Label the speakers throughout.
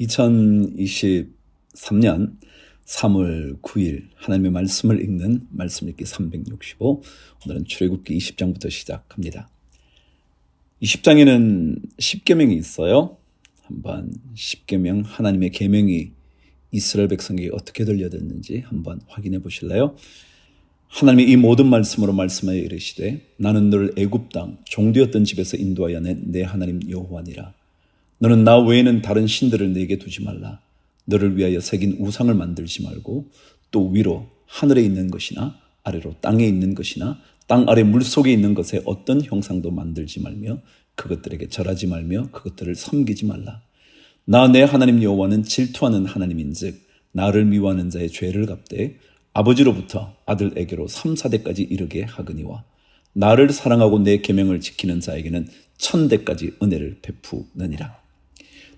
Speaker 1: 2023년 3월 9일 하나님의 말씀을 읽는 말씀 읽기 365, 오늘은 출애굽기 20장부터 시작합니다. 20장에는 10계명이 있어요. 한번 10계명, 하나님의 계명이 이스라엘 백성에게 어떻게 들려졌는지 한번 확인해 보실래요? 하나님이 이 모든 말씀으로 말씀하여 이르시되 나는 너를 애굽 땅 종되었던 집에서 인도하여 낸 내 하나님 여호와니라. 너는 나 외에는 다른 신들을 내게 두지 말라. 너를 위하여 새긴 우상을 만들지 말고 또 위로 하늘에 있는 것이나 아래로 땅에 있는 것이나 땅 아래 물속에 있는 것에 어떤 형상도 만들지 말며 그것들에게 절하지 말며 그것들을 섬기지 말라. 나 내 하나님 여호와는 질투하는 하나님인즉 나를 미워하는 자의 죄를 갚되 아버지로부터 아들에게로 3, 4대까지 이르게 하거니와 나를 사랑하고 내 계명을 지키는 자에게는 1000대까지 은혜를 베푸느니라.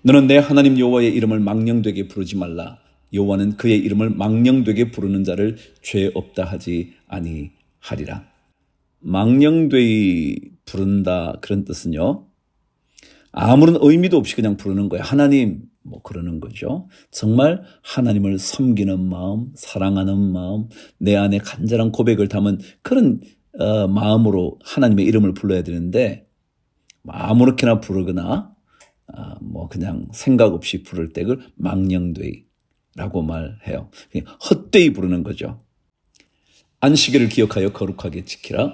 Speaker 1: 너는 내 하나님 여호와의 이름을 망령되게 부르지 말라. 여호와는 그의 이름을 망령되게 부르는 자를 죄 없다 하지 아니하리라. 망령되이 부른다, 그런 뜻은요, 아무런 의미도 없이 그냥 부르는 거예요. 하나님 그러는 거죠. 정말 하나님을 섬기는 마음, 사랑하는 마음, 내 안에 간절한 고백을 담은 그런 마음으로 하나님의 이름을 불러야 되는데, 아무렇게나 부르거나 그냥 생각 없이 부를 때를 망령되이라고 말해요. 헛되이 부르는 거죠. 안식일을 기억하여 거룩하게 지키라.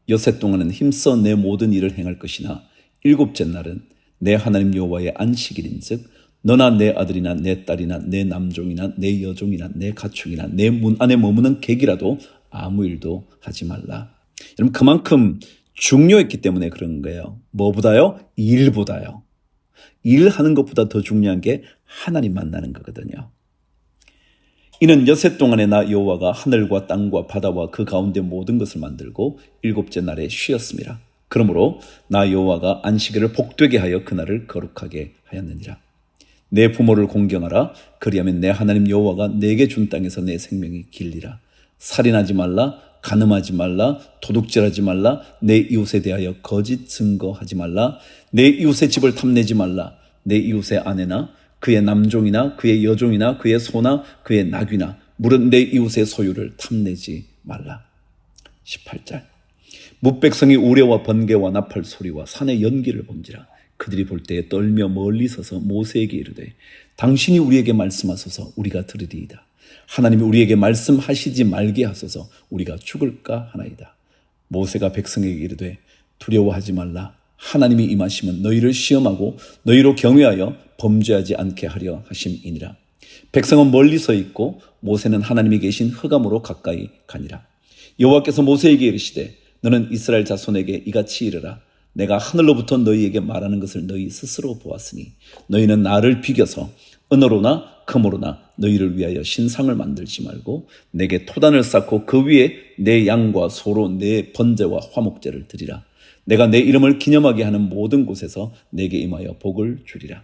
Speaker 1: 여섯 동안은 힘써 내 모든 일을 행할 것이나 일곱째 날은 내 하나님 여호와의 안식일인즉 너나 내 아들이나 내 딸이나 내 남종이나 내 여종이나 내 가축이나 내 문 안에 머무는 객이라도 아무 일도 하지 말라. 여러분, 그만큼 중요했기 때문에 그런 거예요. 뭐보다요? 일보다요. 일하는 것보다 더 중요한 게 하나님 만나는 거거든요. 이는 여섯 동안에 나 여호와가 하늘과 땅과 바다와 그 가운데 모든 것을 만들고 일곱째 날에 쉬었습니다. 그러므로 나 여호와가 안식일을 복되게 하여 그날을 거룩하게 하였느니라. 내 부모를 공경하라. 그리하면 내 하나님 여호와가 내게 준 땅에서 내 생명이 길리라. 살인하지 말라. 간음하지 말라. 도둑질하지 말라. 내 이웃에 대하여 거짓 증거하지 말라. 내 이웃의 집을 탐내지 말라. 내 이웃의 아내나 그의 남종이나 그의 여종이나 그의 소나 그의 낙이나 물은 내 이웃의 소유를 탐내지 말라. 18절. 뭇백성이 우레와 번개와 나팔 소리와 산의 연기를 본지라. 그들이 볼 때에 떨며 멀리 서서 모세에게 이르되 당신이 우리에게 말씀하소서 우리가 들으리이다. 하나님이 우리에게 말씀하시지 말게 하소서 우리가 죽을까 하나이다. 모세가 백성에게 이르되 두려워하지 말라. 하나님이 임하시면 너희를 시험하고 너희로 경외하여 범죄하지 않게 하려 하심이니라. 백성은 멀리 서 있고 모세는 하나님이 계신 흑암으로 가까이 가니라. 여호와께서 모세에게 이르시되 너는 이스라엘 자손에게 이같이 이르라. 내가 하늘로부터 너희에게 말하는 것을 너희 스스로 보았으니 너희는 나를 비겨서 은으로나 금으로나 너희를 위하여 신상을 만들지 말고 내게 토단을 쌓고 그 위에 내 양과 소로 내 번제와 화목제를 드리라. 내가 내 이름을 기념하게 하는 모든 곳에서 내게 임하여 복을 주리라.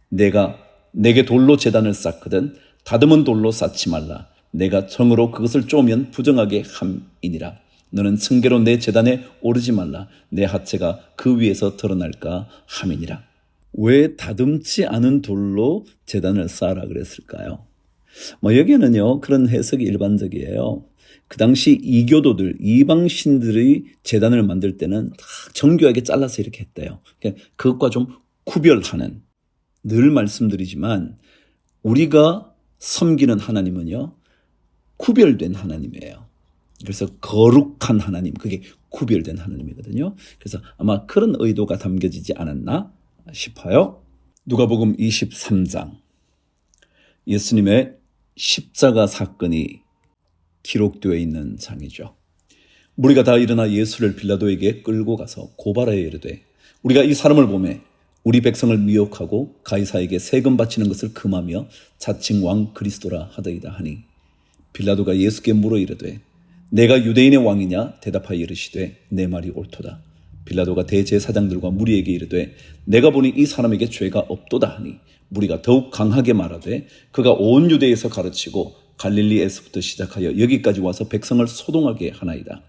Speaker 1: 내가 내게 돌로 제단을 쌓거든 다듬은 돌로 쌓지 말라. 내가 정으로 그것을 쪼면 부정하게 함이니라. 너는 승계로 내 제단에 오르지 말라. 내 하체가 그 위에서 드러날까 함이니라. 왜 다듬지 않은 돌로 제단을 쌓으라 그랬을까요? 여기에는요, 그런 해석이 일반적이에요. 그 당시 이교도들, 이방신들의 제단을 만들 때는 정교하게 잘라서 이렇게 했대요. 그것과 좀 구별하는, 늘 말씀드리지만 우리가 섬기는 하나님은요, 구별된 하나님이에요. 그래서 거룩한 하나님, 그게 구별된 하나님이거든요. 그래서 아마 그런 의도가 담겨지지 않았나 싶어요. 누가복음 23장, 예수님의 십자가 사건이 기록되어 있는 장이죠. 무리가 다 일어나 예수를 빌라도에게 끌고 가서 고발하여 이르되 우리가 이 사람을 보매 우리 백성을 미혹하고 가이사에게 세금 바치는 것을 금하며 자칭 왕 그리스도라 하더이다 하니 빌라도가 예수께 물어 이르되 내가 유대인의 왕이냐? 대답하여 이르시되 내 말이 옳도다. 빌라도가 대제사장들과 무리에게 이르되 내가 보니 이 사람에게 죄가 없도다 하니 무리가 더욱 강하게 말하되 그가 온 유대에서 가르치고 갈릴리에서부터 시작하여 여기까지 와서 백성을 소동하게 하나이다.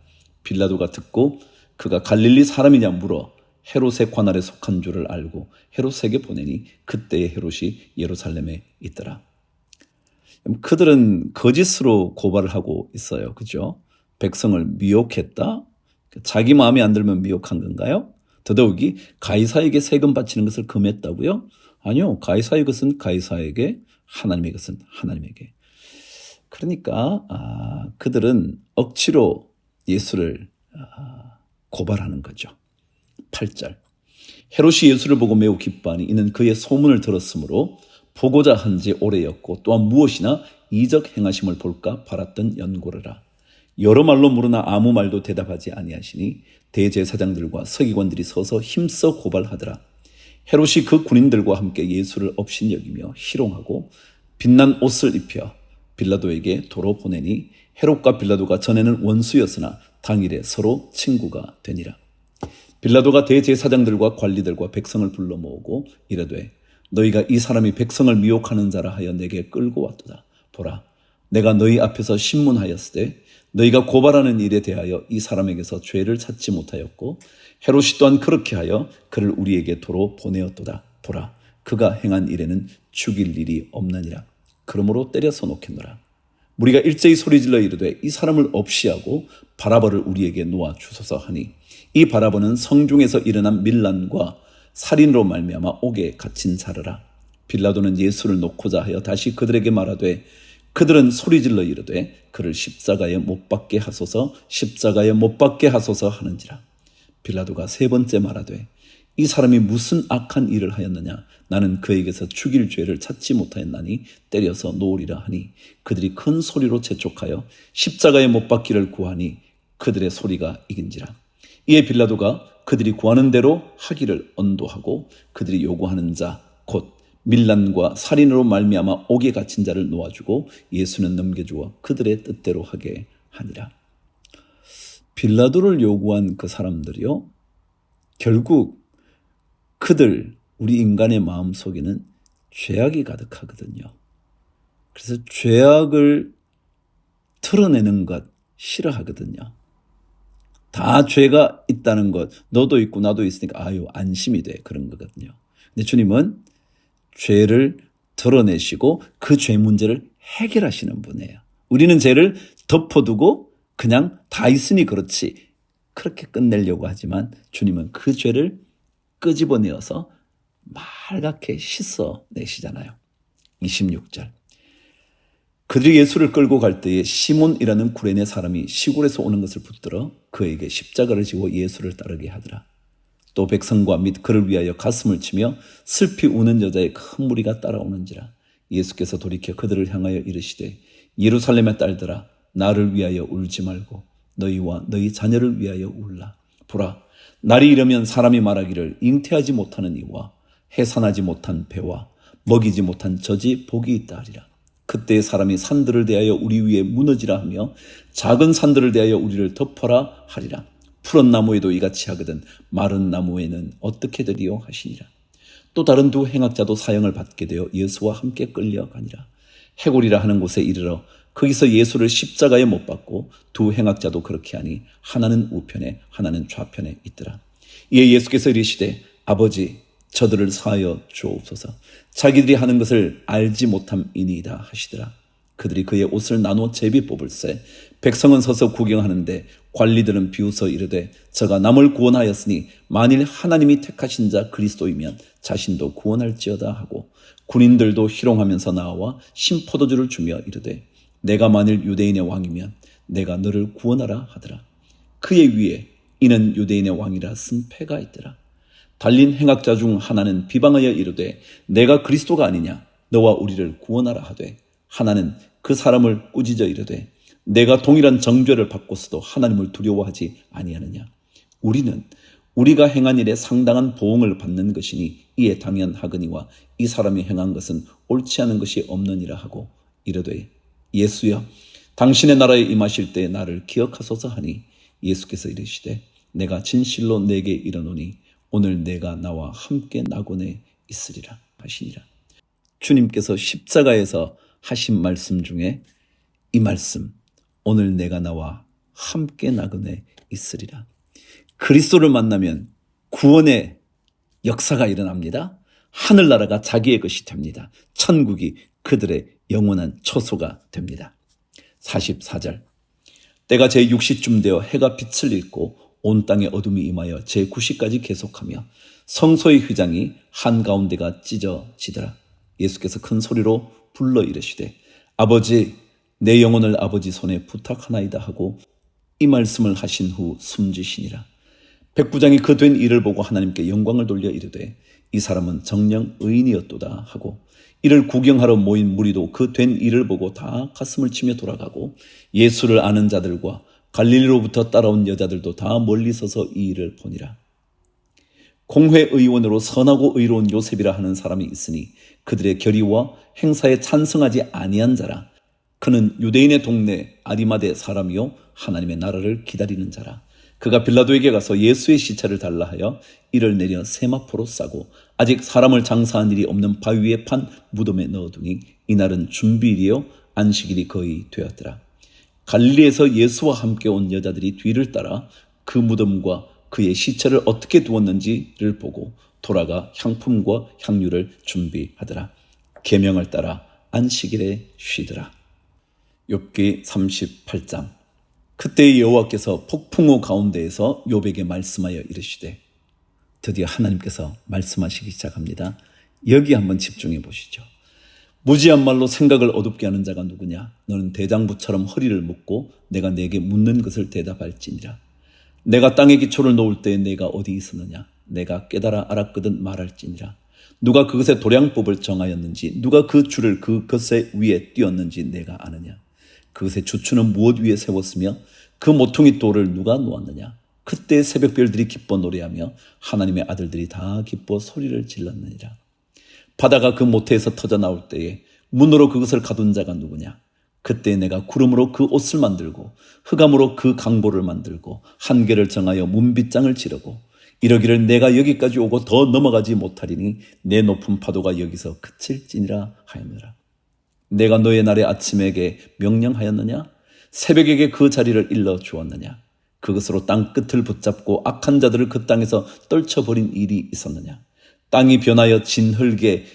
Speaker 1: 빌라도가 듣고 그가 갈릴리 사람이냐 물어 헤롯의 관할에 속한 줄을 알고 헤롯에게 보내니 그때의 헤롯이 예루살렘에 있더라. 그들은 거짓으로 고발을 하고 있어요. 그죠? 백성을 미혹했다? 자기 마음에 안 들면 미혹한 건가요? 더더욱이 가이사에게 세금 바치는 것을 금했다고요? 아니요. 가이사의 것은 가이사에게, 하나님의 것은 하나님에게. 그러니까 그들은 억지로 예수를 고발하는 거죠. 8절. 헤롯이 예수를 보고 매우 기뻐하니 이는 그의 소문을 들었으므로 보고자 한지 오래였고 또한 무엇이나 이적 행하심을 볼까 바랐던 연고르라. 여러 말로 물으나 아무 말도 대답하지 아니하시니 대제사장들과 서기관들이 서서 힘써 고발하더라. 헤롯이 그 군인들과 함께 예수를 업신여기며 희롱하고 빛난 옷을 입혀 빌라도에게 도로 보내니 헤롯과 빌라도가 전에는 원수였으나 당일에 서로 친구가 되니라. 빌라도가 대제사장들과 관리들과 백성을 불러 모으고 이르되 너희가 이 사람이 백성을 미혹하는 자라 하여 내게 끌고 왔도다. 보라, 내가 너희 앞에서 신문하였으되 너희가 고발하는 일에 대하여 이 사람에게서 죄를 찾지 못하였고 헤롯이 또한 그렇게 하여 그를 우리에게 도로 보내었도다. 보라, 그가 행한 일에는 죽일 일이 없느니라. 그러므로 때려서 놓겠노라. 우리가 일제히 소리질러 이르되 이 사람을 없이하고 바라바를 우리에게 놓아 주소서 하니 이 바라바는 성중에서 일어난 밀란과 살인으로 말미암아 옥에 갇힌 자르라. 빌라도는 예수를 놓고자 하여 다시 그들에게 말하되 그들은 소리질러 이르되 그를 십자가에 못 박게 하소서, 십자가에 못 박게 하소서 하는지라. 빌라도가 세 번째 말하되 이 사람이 무슨 악한 일을 하였느냐? 나는 그에게서 죽일 죄를 찾지 못하였나니 때려서 놓으리라 하니 그들이 큰 소리로 재촉하여 십자가에 못 박기를 구하니 그들의 소리가 이긴지라. 이에 빌라도가 그들이 구하는 대로 하기를 언도하고 그들이 요구하는 자 곧 밀란과 살인으로 말미암아 옥에 갇힌 자를 놓아주고 예수는 넘겨주어 그들의 뜻대로 하게 하니라. 빌라도를 요구한 그 사람들이요, 결국 그들, 우리 인간의 마음 속에는 죄악이 가득하거든요. 그래서 죄악을 털어내는 것 싫어하거든요. 다 죄가 있다는 것, 너도 있고 나도 있으니까 안심이 돼, 그런 거거든요. 근데 주님은 죄를 털어내시고 그 죄 문제를 해결하시는 분이에요. 우리는 죄를 덮어두고 그냥 다 있으니 그렇지 그렇게 끝내려고 하지만 주님은 그 죄를 끄집어내어서 말갛게 씻어내시잖아요. 26절. 그들이 예수를 끌고 갈 때에 시몬이라는 구레네 사람이 시골에서 오는 것을 붙들어 그에게 십자가를 지고 예수를 따르게 하더라. 또 백성과 및 그를 위하여 가슴을 치며 슬피 우는 여자의 큰 무리가 따라오는지라. 예수께서 돌이켜 그들을 향하여 이르시되 예루살렘의 딸들아 나를 위하여 울지 말고 너희와 너희 자녀를 위하여 울라. 보라, 날이 이르면 사람이 말하기를 잉태하지 못하는 이와 해산하지 못한 배와 먹이지 못한 젖이 복이 있다 하리라. 그때의 사람이 산들을 대하여 우리 위에 무너지라 하며 작은 산들을 대하여 우리를 덮어라 하리라. 푸른 나무에도 이같이 하거든 마른 나무에는 어떻게 되리요 하시니라. 또 다른 두 행악자도 사형을 받게 되어 예수와 함께 끌려가니라. 해골이라 하는 곳에 이르러 거기서 예수를 십자가에 못 박고 두 행악자도 그렇게 하니 하나는 우편에 하나는 좌편에 있더라. 이에 예수께서 이르시되 아버지 저들을 사하여 주옵소서. 자기들이 하는 것을 알지 못함이니이다 하시더라. 그들이 그의 옷을 나누어 제비 뽑을세. 백성은 서서 구경하는데 관리들은 비웃어 이르되 저가 남을 구원하였으니 만일 하나님이 택하신 자 그리스도이면 자신도 구원할지어다 하고 군인들도 희롱하면서 나와 신포도주를 주며 이르되 내가 만일 유대인의 왕이면 내가 너를 구원하라 하더라. 그의 위에 이는 유대인의 왕이라 쓴 패가 있더라. 달린 행악자 중 하나는 비방하여 이르되 내가 그리스도가 아니냐 너와 우리를 구원하라 하되 하나는 그 사람을 꾸짖어 이르되 내가 동일한 정죄를 받고서도 하나님을 두려워하지 아니하느냐. 우리는 우리가 행한 일에 상당한 보응을 받는 것이니 이에 당연하거니와 이 사람이 행한 것은 옳지 않은 것이 없느니라 하고 이르되 예수여 당신의 나라에 임하실 때 나를 기억하소서 하니 예수께서 이르시되 내가 진실로 내게 이르노니 오늘 내가 나와 함께 낙원에 있으리라 하시니라. 주님께서 십자가에서 하신 말씀 중에 이 말씀, 오늘 내가 나와 함께 낙원에 있으리라. 그리스도를 만나면 구원의 역사가 일어납니다. 하늘나라가 자기의 것이 됩니다. 천국이 그들의 영원한 처소가 됩니다. 44절. 때가 제6시쯤 되어 해가 빛을 잃고 온 땅에 어둠이 임하여 제9시까지 계속하며 성소의 휘장이 한가운데가 찢어지더라. 예수께서 큰 소리로 불러 이르시되 아버지 내 영혼을 아버지 손에 부탁하나이다 하고 이 말씀을 하신 후 숨지시니라. 백부장이 그 된 일을 보고 하나님께 영광을 돌려 이르되 이 사람은 정녕 의인이었도다 하고 이를 구경하러 모인 무리도 그 된 일을 보고 다 가슴을 치며 돌아가고 예수를 아는 자들과 갈릴리로부터 따라온 여자들도 다 멀리 서서 이 일을 보니라. 공회의원으로 선하고 의로운 요셉이라 하는 사람이 있으니 그들의 결의와 행사에 찬성하지 아니한 자라. 그는 유대인의 동네 아리마대 사람이요 하나님의 나라를 기다리는 자라. 그가 빌라도에게 가서 예수의 시체를 달라 하여 이를 내려 세마포로 싸고 아직 사람을 장사한 일이 없는 바위 위에 판 무덤에 넣어두니 이날은 준비일이요 안식일이 거의 되었더라. 갈릴리에서 예수와 함께 온 여자들이 뒤를 따라 그 무덤과 그의 시체를 어떻게 두었는지를 보고 돌아가 향품과 향유를 준비하더라. 계명을 따라 안식일에 쉬더라. 욥기 38장. 그때 여호와께서 폭풍우 가운데에서 욥에게 말씀하여 이르시되, 드디어 하나님께서 말씀하시기 시작합니다. 여기 한번 집중해 보시죠. 무지한 말로 생각을 어둡게 하는 자가 누구냐? 너는 대장부처럼 허리를 묶고 내가 내게 묻는 것을 대답할지니라. 내가 땅에 기초를 놓을 때에 내가 어디 있었느냐? 내가 깨달아 알았거든 말할지니라. 누가 그것의 도량법을 정하였는지 누가 그 줄을 그것의 위에 띄었는지 내가 아느냐? 그것의 주추는 무엇 위에 세웠으며 그 모퉁이 돌을 누가 놓았느냐? 그때 새벽별들이 기뻐 노래하며 하나님의 아들들이 다 기뻐 소리를 질렀느니라. 바다가 그 모태에서 터져 나올 때에 문으로 그것을 가둔 자가 누구냐? 그때 내가 구름으로 그 옷을 만들고 흑암으로 그 강보를 만들고 한계를 정하여 문빗장을 지르고 이러기를 내가 여기까지 오고 더 넘어가지 못하리니 내 높은 파도가 여기서 그칠지니라 하였느라. 내가 너의 날에 아침에게 명령하였느냐? 새벽에게 그 자리를 일러 주었느냐? 그것으로 땅 끝을 붙잡고 악한 자들을 그 땅에서 떨쳐버린 일이 있었느냐? 땅이 변하여 진흙에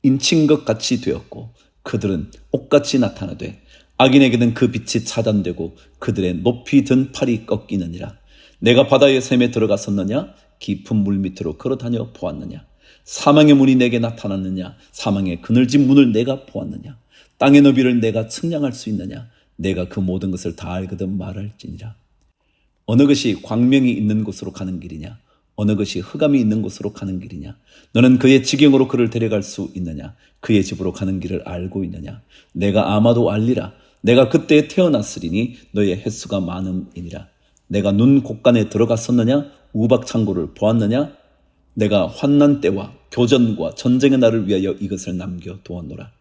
Speaker 1: 인친 것 같이 되었고 그들은 옷같이 나타나되 악인에게는 그 빛이 차단되고 그들의 높이 든 팔이 꺾이느니라. 내가 바다의 샘에 들어갔었느냐? 깊은 물 밑으로 걸어다녀 보았느냐? 사망의 문이 내게 나타났느냐? 사망의 그늘진 문을 내가 보았느냐? 땅의 너비를 내가 측량할 수 있느냐? 내가 그 모든 것을 다 알거든 말할지니라. 어느 것이 광명이 있는 곳으로 가는 길이냐? 어느 것이 흑암이 있는 곳으로 가는 길이냐? 너는 그의 지경으로 그를 데려갈 수 있느냐? 그의 집으로 가는 길을 알고 있느냐? 내가 아마도 알리라. 내가 그때에 태어났으리니 너의 횟수가 많음이니라. 내가 눈 곳간에 들어갔었느냐? 우박창고를 보았느냐? 내가 환난 때와 교전과 전쟁의 날을 위하여 이것을 남겨두었노라.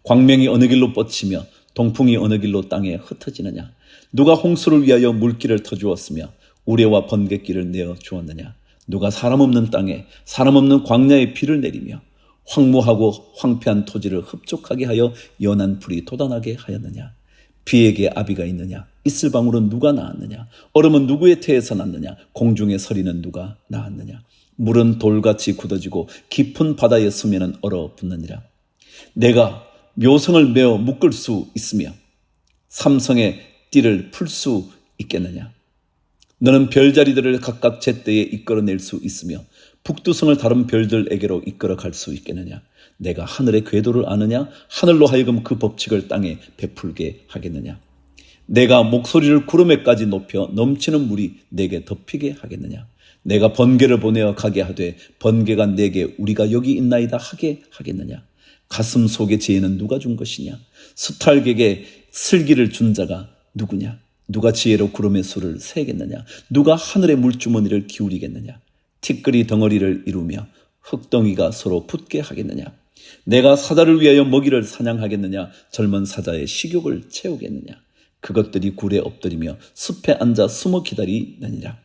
Speaker 1: 광명이 어느 길로 뻗치며 동풍이 어느 길로 땅에 흩어지느냐? 누가 홍수를 위하여 물길을 터주었으며 우레와 번갯길을 내어 주었느냐? 누가 사람 없는 땅에 사람 없는 광야에 비를 내리며 황무하고 황폐한 토지를 흡족하게 하여 연한 풀이 돋아나게 하였느냐? 비에게 아비가 있느냐? 이슬방울은 누가 낳았느냐? 얼음은 누구의 태에서 났느냐? 공중의 서리는 누가 낳았느냐? 물은 돌같이 굳어지고 깊은 바다의 수면은 얼어붙느니라. 내가 묘성을 메어 묶을 수 있으며 삼성의 띠를 풀 수 있겠느냐? 너는 별자리들을 각각 제때에 이끌어낼 수 있으며 북두성을 다른 별들에게로 이끌어 갈 수 있겠느냐? 내가 하늘의 궤도를 아느냐? 하늘로 하여금 그 법칙을 땅에 베풀게 하겠느냐? 내가 목소리를 구름에까지 높여 넘치는 물이 내게 덮이게 하겠느냐? 내가 번개를 보내어 가게 하되 번개가 내게 우리가 여기 있나이다 하게 하겠느냐? 가슴 속의 지혜는 누가 준 것이냐? 수탈객에 슬기를 준 자가 누구냐? 누가 지혜로 구름의 수를 세겠느냐? 누가 하늘의 물주머니를 기울이겠느냐? 티끌이 덩어리를 이루며 흙덩이가 서로 붙게 하겠느냐? 내가 사자를 위하여 먹이를 사냥하겠느냐? 젊은 사자의 식욕을 채우겠느냐? 그것들이 굴에 엎드리며 숲에 앉아 숨어 기다리느니라.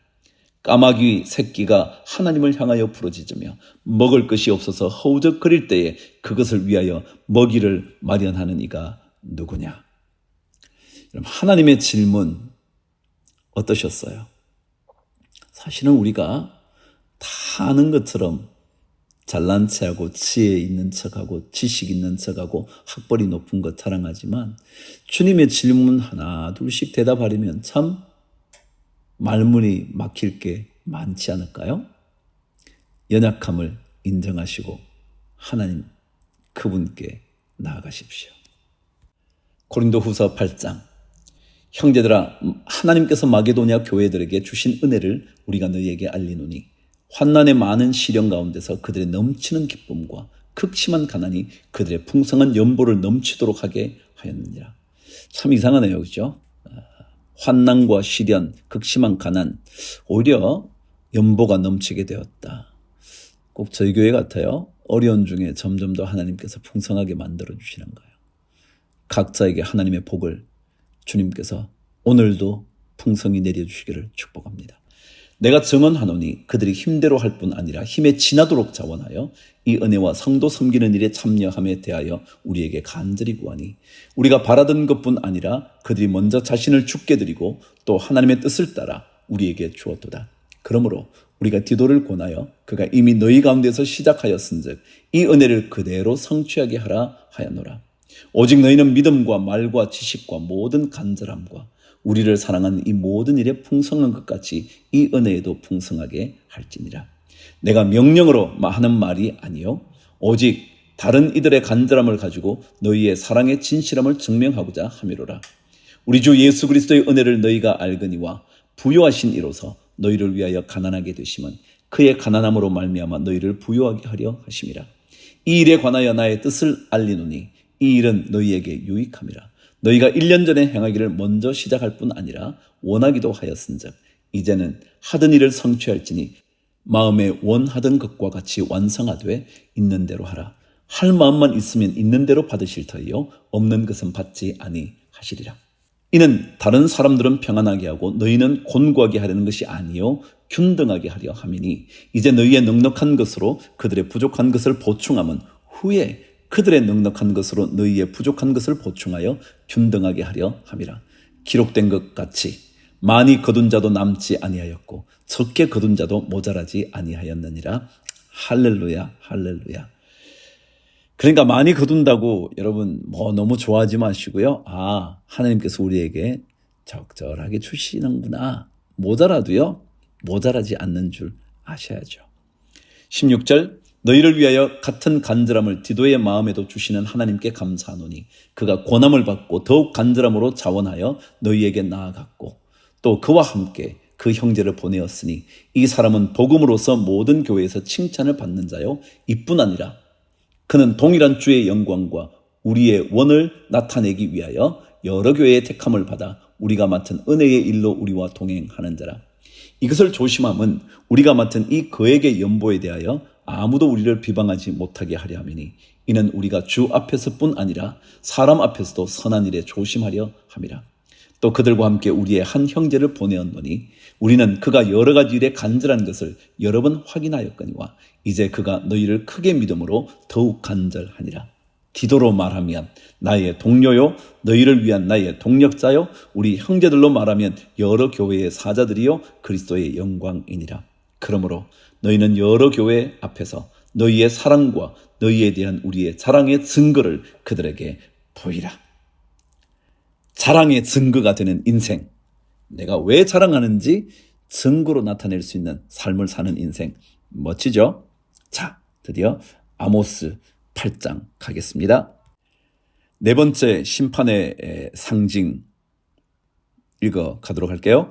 Speaker 1: 까마귀 새끼가 하나님을 향하여 부르짖으며 먹을 것이 없어서 허우적거릴 때에 그것을 위하여 먹이를 마련하는 이가 누구냐? 여러분, 하나님의 질문 어떠셨어요? 사실은 우리가 다 아는 것처럼 잘난 체하고 지혜 있는 척하고 지식 있는 척하고 학벌이 높은 것 자랑하지만 주님의 질문 하나 둘씩 대답하려면 참 말문이 막힐 게 많지 않을까요? 연약함을 인정하시고 하나님 그분께 나아가십시오. 고린도후서 8장 형제들아 하나님께서 마게도냐 교회들에게 주신 은혜를 우리가 너희에게 알리노니 환난의 많은 시련 가운데서 그들의 넘치는 기쁨과 극심한 가난이 그들의 풍성한 연보를 넘치도록 하게 하였느니라. 참 이상하네요. 그죠? 환난과 시련, 극심한 가난, 오히려 연보가 넘치게 되었다. 꼭 저희 교회 같아요. 어려운 중에 점점 더 하나님께서 풍성하게 만들어주시는 거예요. 각자에게 하나님의 복을 주님께서 오늘도 풍성히 내려주시기를 축복합니다. 내가 증언하노니 그들이 힘대로 할 뿐 아니라 힘에 지나도록 자원하여 이 은혜와 성도 섬기는 일에 참여함에 대하여 우리에게 간절히 구하니 우리가 바라던 것뿐 아니라 그들이 먼저 자신을 죽게 드리고 또 하나님의 뜻을 따라 우리에게 주었도다. 그러므로 우리가 디도를 권하여 그가 이미 너희 가운데서 시작하였은즉 이 은혜를 그대로 성취하게 하라 하였노라. 오직 너희는 믿음과 말과 지식과 모든 간절함과 우리를 사랑하는 이 모든 일에 풍성한 것 같이 이 은혜에도 풍성하게 할지니라. 내가 명령으로 하는 말이 아니요 오직 다른 이들의 간절함을 가지고 너희의 사랑의 진실함을 증명하고자 함이로라. 우리 주 예수 그리스도의 은혜를 너희가 알거니와 부요하신 이로서 너희를 위하여 가난하게 되심은 그의 가난함으로 말미암아 너희를 부요하게 하려 하심이라. 이 일에 관하여 나의 뜻을 알리노니 이 일은 너희에게 유익함이라. 너희가 1년 전에 행하기를 먼저 시작할 뿐 아니라 원하기도 하였은즉 이제는 하던 일을 성취할지니 마음에 원하던 것과 같이 완성하되 있는 대로 하라. 할 마음만 있으면 있는 대로 받으실 터이요 없는 것은 받지 아니하시리라. 이는 다른 사람들은 평안하게 하고 너희는 곤고하게 하려는 것이 아니요 균등하게 하려 함이니 이제 너희의 넉넉한 것으로 그들의 부족한 것을 보충함은 후에 그들의 넉넉한 것으로 너희의 부족한 것을 보충하여 균등하게 하려 함이라. 기록된 것 같이 많이 거둔 자도 남지 아니하였고 적게 거둔 자도 모자라지 아니하였느니라. 할렐루야 할렐루야. 그러니까 많이 거둔다고 여러분 너무 좋아하지 마시고요. 하나님께서 우리에게 적절하게 주시는구나. 모자라도요 모자라지 않는 줄 아셔야죠. 16절 너희를 위하여 같은 간절함을 디도의 마음에도 주시는 하나님께 감사하노니 그가 고난을 받고 더욱 간절함으로 자원하여 너희에게 나아갔고 또 그와 함께 그 형제를 보내었으니 이 사람은 복음으로서 모든 교회에서 칭찬을 받는 자요 이뿐 아니라 그는 동일한 주의 영광과 우리의 원을 나타내기 위하여 여러 교회의 택함을 받아 우리가 맡은 은혜의 일로 우리와 동행하는 자라. 이것을 조심함은 우리가 맡은 이 거액의 연보에 대하여 아무도 우리를 비방하지 못하게 하려 함이니 이는 우리가 주 앞에서뿐 아니라 사람 앞에서도 선한 일에 조심하려 함이라. 또 그들과 함께 우리의 한 형제를 보내었노니 우리는 그가 여러 가지 일에 간절한 것을 여러 번 확인하였거니와 이제 그가 너희를 크게 믿음으로 더욱 간절하니라. 디도로 말하면 나의 동료요 너희를 위한 나의 동력자요 우리 형제들로 말하면 여러 교회의 사자들이요 그리스도의 영광이니라. 그러므로 너희는 여러 교회 앞에서 너희의 사랑과 너희에 대한 우리의 자랑의 증거를 그들에게 보이라. 자랑의 증거가 되는 인생, 내가 왜 자랑하는지 증거로 나타낼 수 있는 삶을 사는 인생, 멋지죠? 자, 드디어 아모스 8장 가겠습니다. 네 번째 심판의 상징 읽어 가도록 할게요.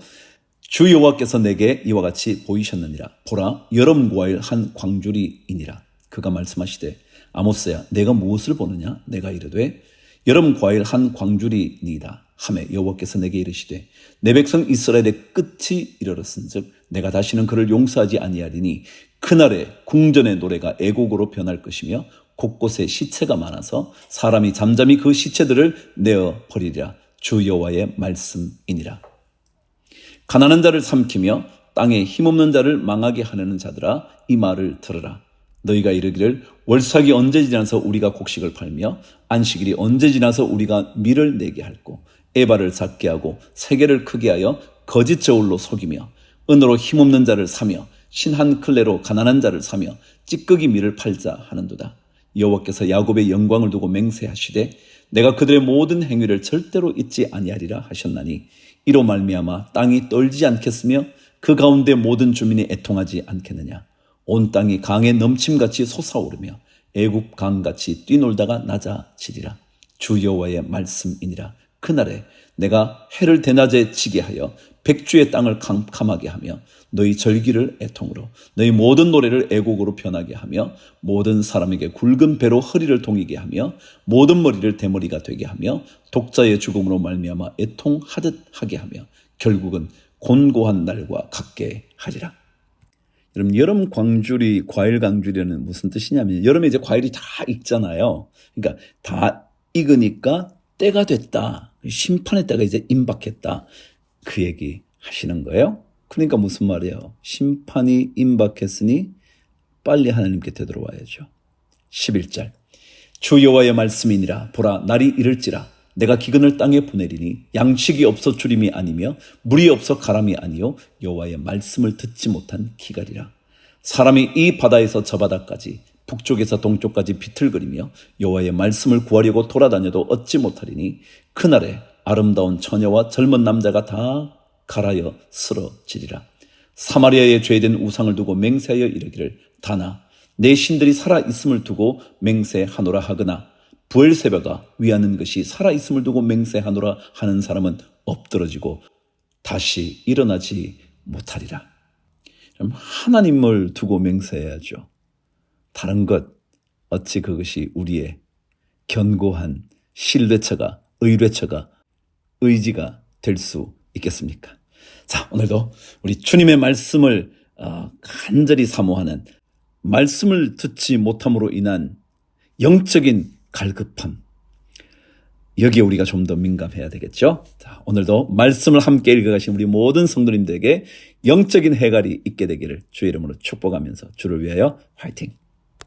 Speaker 1: 주 여호와께서 내게 이와 같이 보이셨느니라. 보라, 여름 과일 한 광주리이니라. 그가 말씀하시되 아모스야, 내가 무엇을 보느냐? 내가 이르되 여름 과일 한 광주리니이다 하매 여호와께서 내게 이르시되 내 백성 이스라엘의 끝이 이르렀은즉 내가 다시는 그를 용서하지 아니하리니 그날에 궁전의 노래가 애곡으로 변할 것이며 곳곳에 시체가 많아서 사람이 잠잠히 그 시체들을 내어 버리리라. 주 여호와의 말씀이니라. 가난한 자를 삼키며 땅에 힘없는 자를 망하게 하려는 자들아 이 말을 들으라. 너희가 이르기를 월삭이 언제 지나서 우리가 곡식을 팔며 안식일이 언제 지나서 우리가 밀을 내게 할꼬 에바를 작게 하고 세계를 크게 하여 거짓 저울로 속이며 은으로 힘없는 자를 사며 신한 클레로 가난한 자를 사며 찌꺼기 밀을 팔자 하는도다. 여호와께서 야곱의 영광을 두고 맹세하시되 내가 그들의 모든 행위를 절대로 잊지 아니하리라 하셨나니 이로 말미암아 땅이 떨지 않겠으며 그 가운데 모든 주민이 애통하지 않겠느냐. 온 땅이 강에 넘침같이 솟아오르며 애굽 강같이 뛰놀다가 낮아지리라. 주 여호와의 말씀이니라. 그날에 내가 해를 대낮에 지게 하여 백주의 땅을 캄캄하게 하며 너희 절기를 애통으로 너희 모든 노래를 애곡으로 변하게 하며 모든 사람에게 굵은 배로 허리를 동이게 하며 모든 머리를 대머리가 되게 하며 독자의 죽음으로 말미암아 애통하듯 하게 하며 결국은 곤고한 날과 같게 하리라. 여러분, 여름 광주리, 과일 광주리는 무슨 뜻이냐면 여름에 이제 과일이 다 익잖아요. 그러니까 다 익으니까 때가 됐다. 심판의 때가 이제 임박했다. 그 얘기 하시는 거예요. 그러니까 무슨 말이에요? 심판이 임박했으니 빨리 하나님께 되돌아와야죠. 11절 주 여호와의 말씀이니라. 보라, 날이 이를지라 내가 기근을 땅에 보내리니 양식이 없어 주림이 아니며 물이 없어 가람이 아니요 여호와의 말씀을 듣지 못한 기갈이라. 사람이 이 바다에서 저 바다까지 북쪽에서 동쪽까지 비틀거리며 여호와의 말씀을 구하려고 돌아다녀도 얻지 못하리니 그날에 아름다운 처녀와 젊은 남자가 다 갈아여 쓰러지리라. 사마리아에 죄된 우상을 두고 맹세하여 이르기를 다나 내 신들이 살아있음을 두고 맹세하노라 하거나 부엘세바가 위하는 것이 살아있음을 두고 맹세하노라 하는 사람은 엎드러지고 다시 일어나지 못하리라. 하나님을 두고 맹세해야죠. 다른 것 어찌 그것이 우리의 견고한 신뢰처가 의뢰처가 의지가 될 수 있겠습니까? 자, 오늘도 우리 주님의 말씀을 간절히 사모하는 말씀을 듣지 못함으로 인한 영적인 갈급함, 여기에 우리가 좀 더 민감해야 되겠죠. 자, 오늘도 말씀을 함께 읽어가신 우리 모든 성도님들에게 영적인 해갈이 있게 되기를 주의 이름으로 축복하면서 주를 위하여 화이팅!